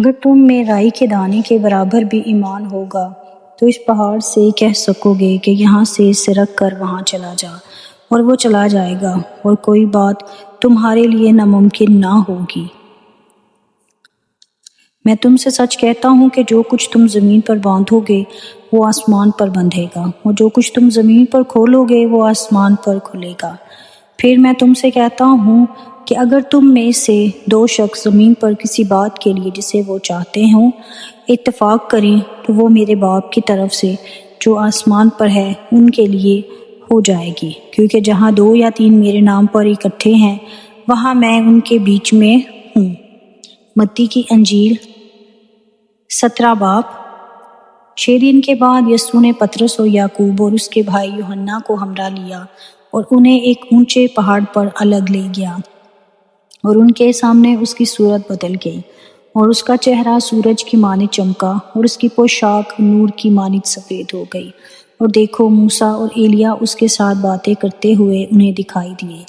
اگر تم میں رائی کے دانے کے برابر بھی ایمان ہوگا تو اس پہاڑ سے کہہ سکو گے کہ یہاں سے سرک کر وہاں چلا جا، اور وہ چلا جائے گا، اور کوئی بات تمہارے لیے ناممکن نہ ہوگی۔ میں تم سے سچ کہتا ہوں کہ جو کچھ تم زمین پر باندھو گے وہ آسمان پر بندھے گا، اور جو کچھ تم زمین پر کھولو گے وہ آسمان پر کھلے گا۔ پھر میں تم سے کہتا ہوں کہ اگر تم میں سے دو شخص زمین پر کسی بات کے لیے جسے وہ چاہتے ہوں اتفاق کریں تو وہ میرے باپ کی طرف سے جو آسمان پر ہے ان کے لیے ہو جائے گی، کیونکہ جہاں 2 یا 3 میرے نام پر اکٹھے ہیں وہاں میں ان کے بیچ میں ہوں۔ متی کی انجیل 17 باب۔ 6 دن کے بعد یسوع نے پطرس اور یعقوب اور اس کے بھائی یوحنا کو ہمراہ لیا اور انہیں ایک اونچے پہاڑ پر الگ لے گیا، اور ان کے سامنے اس کی صورت بدل گئی، اور اس کا چہرہ سورج کی مانند چمکا اور اس کی پوشاک نور کی مانند سفید ہو گئی۔ اور دیکھو موسیٰ اور ایلیا اس کے ساتھ باتیں کرتے ہوئے انہیں دکھائی دیے۔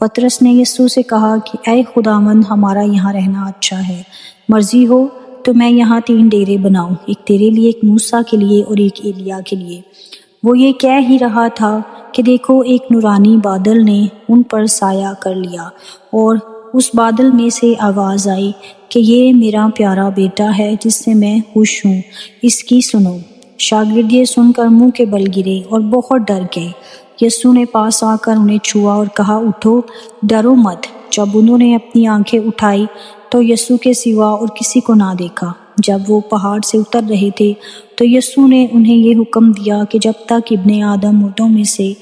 پطرس نے یسوع سے کہا کہ اے خداوند، ہمارا یہاں رہنا اچھا ہے، مرضی ہو تو میں یہاں 3 ڈیرے بناؤں، ایک تیرے لیے، ایک موسیٰ کے لیے اور ایک ایلیا کے لیے۔ وہ یہ کہہ ہی رہا تھا کہ دیکھو ایک نورانی بادل نے ان پر سایہ کر لیا، اور اس بادل میں سے آواز آئی کہ یہ میرا پیارا بیٹا ہے جس سے میں خوش ہوں، اس کی سنو۔ شاگرد یہ سن کر منہ کے بل گرے اور بہت ڈر گئے۔ یسوع نے پاس آ کر انہیں چھوا اور کہا اٹھو، ڈرو مت۔ جب انہوں نے اپنی آنکھیں اٹھائی تو یسوع کے سوا اور کسی کو نہ دیکھا۔ جب وہ پہاڑ سے اتر رہے تھے تو یسوع نے انہیں یہ حکم دیا کہ جب تک ابن آدم مردوں میں سے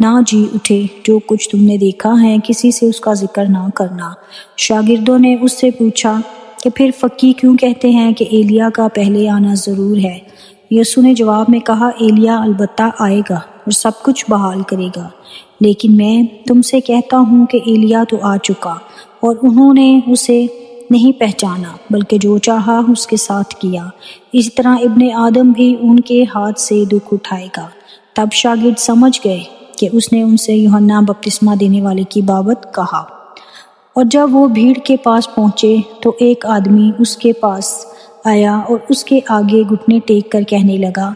نہ جی اٹھے جو کچھ تم نے دیکھا ہے کسی سے اس کا ذکر نہ کرنا۔ شاگردوں نے اس سے پوچھا کہ پھر فقیہ کیوں کہتے ہیں کہ ایلیا کا پہلے آنا ضرور ہے؟ یسوع نے جواب میں کہا ایلیا البتہ آئے گا اور سب کچھ بحال کرے گا، لیکن میں تم سے کہتا ہوں کہ ایلیا تو آ چکا اور انہوں نے اسے نہیں پہچانا، بلکہ جو چاہا اس کے ساتھ کیا۔ اسی طرح ابن آدم بھی ان کے ہاتھ سے دکھ اٹھائے گا۔ تب شاگرد سمجھ گئے کہ اس نے ان سے یوحنا بپتسمہ دینے والے کی بابت کہا۔ اور جب وہ بھیڑ کے پاس پہنچے تو ایک آدمی اس کے پاس آیا اور اس کے آگے گھٹنے ٹیک کر کہنے لگا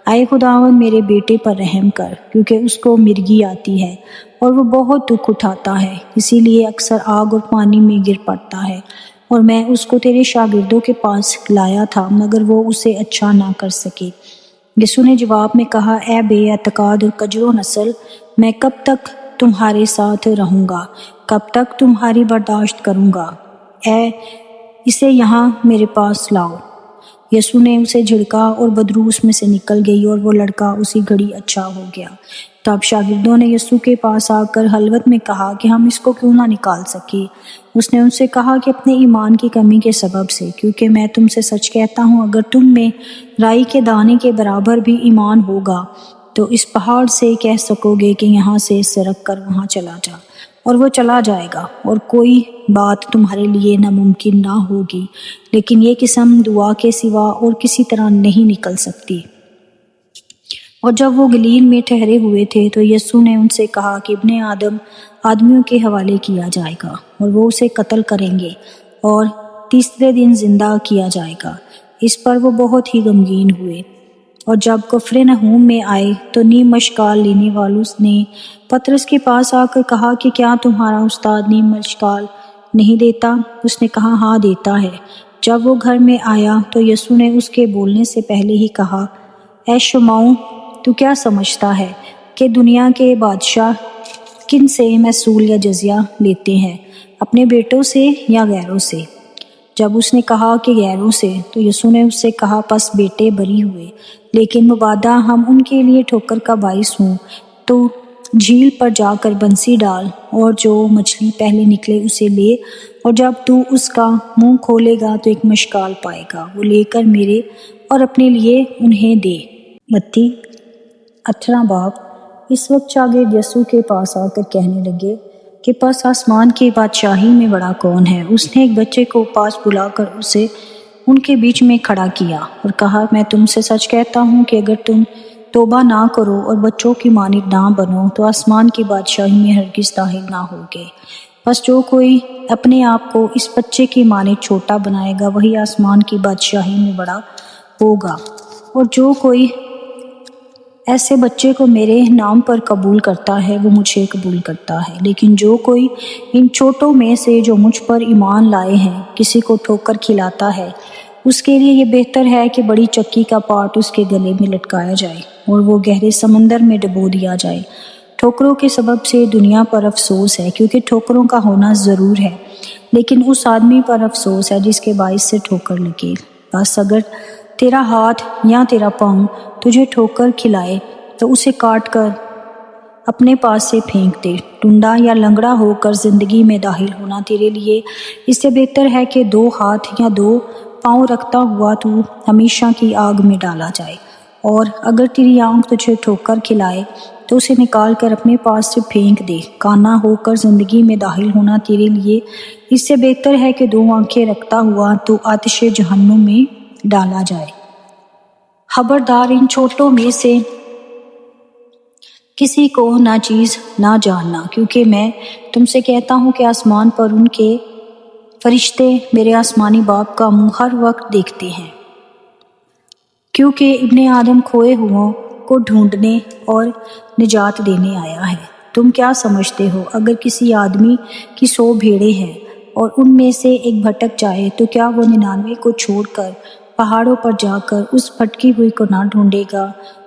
اے خداوند میرے بیٹے پر رحم کر، کیونکہ اس کو مرگی آتی ہے اور وہ بہت دکھ اٹھاتا ہے، اسی لیے اکثر آگ اور پانی میں گر پڑتا ہے، اور میں اس کو تیرے شاگردوں کے پاس لایا تھا مگر وہ اسے اچھا نہ کر سکے۔ یسوع نے جواب میں کہا اے بے اعتقاد اور کجرو نسل، میں کب تک تمہارے ساتھ رہوں گا، کب تک تمہاری برداشت کروں گا؟ اسے یہاں میرے پاس لاؤ۔ یسوع نے اسے جھڑکا اور بدبو اس میں سے نکل گئی اور وہ لڑکا اسی گھڑی اچھا ہو گیا۔ تب شاگردوں نے یسوع کے پاس آ کر خلوت میں کہا کہ ہم اس کو کیوں نہ نکال سکے؟ اس نے ان سے کہا کہ اپنے ایمان کی کمی کے سبب سے، کیونکہ میں تم سے سچ کہتا ہوں اگر تم میں رائی کے دانے کے برابر بھی ایمان ہوگا تو اس پہاڑ سے کہہ سکو گے کہ یہاں سے سرک کر وہاں چلا جا، اور وہ چلا جائے گا، اور کوئی بات تمہارے لیے ناممکن نہ ہوگی۔ لیکن یہ قسم دعا کے سوا اور کسی طرح نہیں نکل سکتی۔ اور جب وہ گلیل میں ٹھہرے ہوئے تھے تو یسوع نے ان سے کہا کہ ابن آدم آدمیوں کے حوالے کیا جائے گا اور وہ اسے قتل کریں گے اور تیسرے دن زندہ کیا جائے گا۔ اس پر وہ بہت ہی غمگین ہوئے۔ اور جب کفرنہوم میں آئے تو نیم مشکال لینے والوں نے پطرس کے پاس آ کر کہا کہ کیا تمہارا استاد نیم مشکال نہیں دیتا؟ اس نے کہا ہاں دیتا ہے۔ جب وہ گھر میں آیا تو یسوع نے اس کے بولنے سے پہلے ہی کہا اے شمعون، تو کیا سمجھتا ہے کہ دنیا کے بادشاہ کن سے محصول یا جزیہ لیتے ہیں، اپنے بیٹوں سے یا غیروں سے؟ جب اس نے کہا کہ غیروں سے تو یسوع نے اس سے کہا پس بیٹے بری ہوئے، لیکن مبادا ہم ان کے لیے ٹھوکر کا باعث ہوں تو جھیل پر جا کر بنسی ڈال اور جو مچھلی پہلے نکلے اسے لے، اور جب تو اس کا منہ کھولے گا تو ایک مشکال پائے گا، وہ لے کر میرے اور اپنے لیے انہیں دے۔ متی 18 باب۔ اس وقت شاگرد یسوع کے پاس آ کر کہنے لگے کہ پس آسمان کی بادشاہی میں بڑا کون ہے؟ اس نے ایک بچے کو پاس بلا کر اسے ان کے بیچ میں کھڑا کیا اور کہا میں تم سے سچ کہتا ہوں کہ اگر تم توبہ نہ کرو اور بچوں کی مانند نہ بنو تو آسمان کی بادشاہی میں ہرگز داخل نہ ہوگے۔ بس جو کوئی اپنے آپ کو اس بچے کی مانند چھوٹا بنائے گا وہی آسمان کی بادشاہی میں بڑا ہوگا، اور جو کوئی ایسے بچے کو میرے نام پر قبول کرتا ہے وہ مجھے قبول کرتا ہے، لیکن جو کوئی ان چھوٹوں میں سے جو مجھ پر ایمان لائے ہیں کسی کو ٹھوکر کھلاتا ہے، اس کے لیے یہ بہتر ہے کہ بڑی چکی کا پاٹ اس کے گلے میں لٹکایا جائے اور وہ گہرے سمندر میں ڈبو دیا جائے۔ ٹھوکروں کے سبب سے دنیا پر افسوس ہے، کیونکہ ٹھوکروں کا ہونا ضرور ہے، لیکن اس آدمی پر افسوس ہے جس کے باعث سے ٹھوکر لگے۔ بس اگر تیرا ہاتھ یا تیرا پاؤں تجھے ٹھوکر کھلائے تو اسے کاٹ کر اپنے پاس سے پھینک دے۔ ٹنڈا یا لنگڑا ہو کر زندگی میں داخل ہونا تیرے لیے اس سے بہتر ہے کہ 2 ہاتھ یا 2 پاؤں رکھتا ہوا تو ہمیشہ کی آگ میں ڈالا جائے، اور اگر تیری آنکھ تجھے ٹھوکر کھلائے تو اسے نکال کر اپنے پاس سے پھینک دے۔ کانا ہو کر زندگی میں داخل ہونا تیرے لیے اس سے بہتر ہے کہ 2 آنکھیں رکھتا ہوا تو آتش جہنم میں ڈالا جائے۔ خبردار، ان چھوٹوں میں سے کسی کو ناچیز نہ جاننا، کیونکہ میں تم سے کہتا ہوں کہ آسمان پر ان کے فرشتے میرے آسمانی باپ کا منہ ہر وقت دیکھتے ہیں، کیونکہ ابن آدم کھوئے ہوں کو ڈھونڈنے اور نجات دینے آیا ہے۔ تم کیا سمجھتے ہو اگر کسی آدمی کی 100 بھیڑیں ہیں اور ان میں سے ایک بھٹک جائے تو کیا وہ 99 کو چھوڑ کر پہاڑوں پر جا کر اس بھٹکی ہوئی کو نہ ڈھونڈے گا؟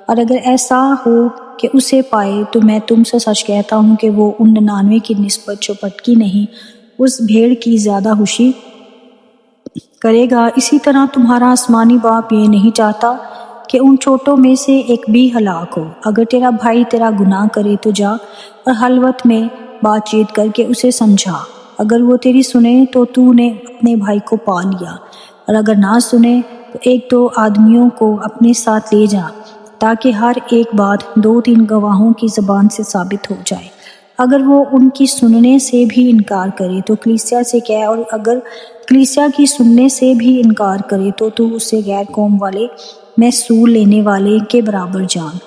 اور اگر ایسا ہو کہ اسے پائے تو میں تم سے سچ کہتا ہوں کہ وہ ان 99 کی نسبت جو بھٹکی نہیں اس بھیڑ کی زیادہ خوشی کرے گا۔ اسی طرح تمہارا آسمانی باپ یہ نہیں چاہتا کہ ان چھوٹوں میں سے ایک بھی ہلاک ہو۔ اگر تیرا بھائی تیرا گناہ کرے تو جا اور خلوت میں بات چیت کر کے اسے سمجھا۔ اگر وہ تیری سنے تو نے اپنے بھائی کو پا لیا، اور اگر نہ سنے تو 1-2 آدمیوں کو اپنے ساتھ لے جا، تاکہ ہر ایک بات 2-3 گواہوں کی زبان سے ثابت ہو جائے۔ اگر وہ ان کی سننے سے بھی انکار کرے تو کلیسیا سے کہہ، اور اگر کلیسیا کی سننے سے بھی انکار کرے تو اسے غیر قوم والے محصول لینے والے کے برابر جان۔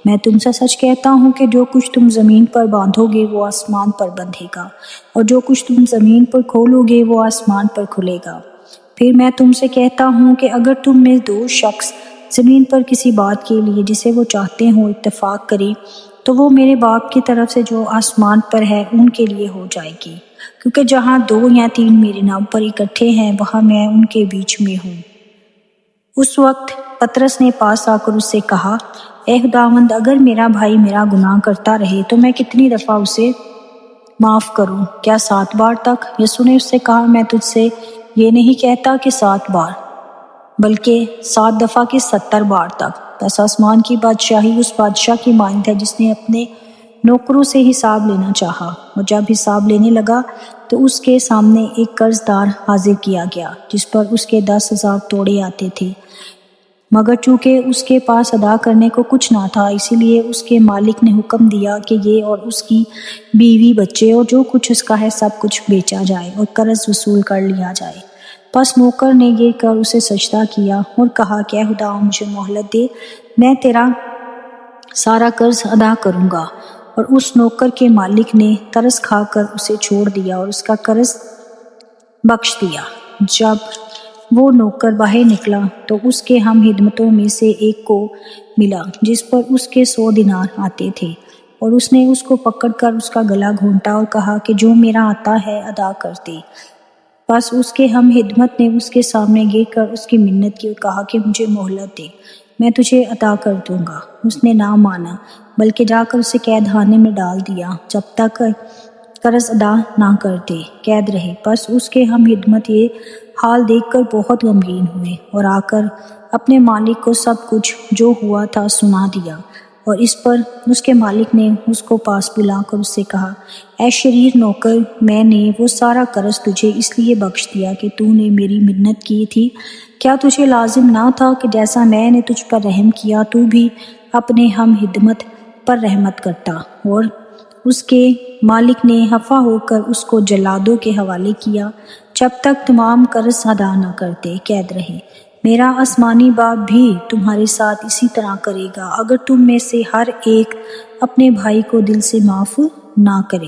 میں تم سے سچ کہتا ہوں کہ جو کچھ تم زمین پر باندھو گے وہ آسمان پر بندھے گا، اور جو کچھ تم زمین پر کھولو گے وہ آسمان پر کھلے گا۔ پھر میں تم سے کہتا ہوں کہ اگر تم میں 2 شخص زمین پر کسی بات کے لیے جسے وہ چاہتے ہوں اتفاق کریں تو وہ میرے باپ کی طرف سے جو آسمان پر ہے ان کے لیے ہو جائے گی، کیونکہ جہاں 2 یا 3 میرے نام پر اکٹھے ہیں وہاں میں ان کے بیچ میں ہوں۔ اس وقت پطرس نے پاس آ کر اس سے کہا، اے خداوند، اگر میرا بھائی میرا گناہ کرتا رہے تو میں کتنی دفعہ اسے معاف کروں؟ کیا 7 بار تک؟ یسوع نے اس سے کہا، میں تجھ سے یہ نہیں کہتا کہ 7 بار، بلکہ 7 دفعہ کہ 70 بار تک۔ بس آسمان کی بادشاہی اس بادشاہ کی مانند ہے جس نے اپنے نوکروں سے حساب لینا چاہا، اور جب حساب لینے لگا تو اس کے سامنے ایک قرض دار حاضر کیا گیا جس پر اس کے 10,000 توڑے آتے تھے، مگر چونکہ اس کے پاس ادا کرنے کو کچھ نہ تھا، اسی لیے اس کے مالک نے حکم دیا کہ یہ اور اس کی بیوی بچے اور جو کچھ اس کا ہے سب کچھ بیچا جائے اور قرض وصول کر لیا جائے۔ پس نوکر نے گر کر اسے سجدہ کیا اور کہا کہ اے خدا، مجھے مہلت دے، میں تیرا سارا قرض ادا کروں گا۔ اور اس نوکر کے مالک نے ترس کھا کر اسے چھوڑ دیا اور اس کا قرض بخش دیا۔ جب وہ نوکر باہر نکلا تو اس کے ہم خدمتوں میں سے ایک کو ملا جس پر اس کے 100 دینار آتے تھے، اور اس نے اس کو پکڑ کر اس کا گلا گھونٹا اور کہا کہ جو میرا آتا ہے ادا کر دے۔ بس اس کے ہم خدمت نے اس کے سامنے گر کر اس کی منت کی اور کہا کہ مجھے مہلت دے، میں تجھے عطا کر دوں گا۔ اس نے نہ مانا، بلکہ جا کر اسے قید خانے میں ڈال دیا جب تک قرض ادا نہ کر دے، قید رہے۔ بس اس کے ہم خدمت یہ حال دیکھ کر بہت غمگین ہوئے اور آ کر اپنے مالک کو سب کچھ جو ہوا تھا سنا دیا۔ اور اس پر اس کے مالک نے اس کو پاس بلا کر اس سے کہا، اے شریر نوکر، میں نے وہ سارا قرض تجھے اس لیے بخش دیا کہ تو نے میری منت کی تھی۔ کیا تجھے لازم نہ تھا کہ جیسا میں نے تجھ پر رحم کیا تو بھی اپنے ہم خدمت پر رحمت کرتا؟ اور اس کے مالک نے خفا ہو کر اس کو جلادوں کے حوالے کیا جب تک تمام قرض ادا نہ کرتے، قید رہے۔ میرا آسمانی باپ بھی تمہارے ساتھ اسی طرح کرے گا اگر تم میں سے ہر ایک اپنے بھائی کو دل سے معاف نہ کرے۔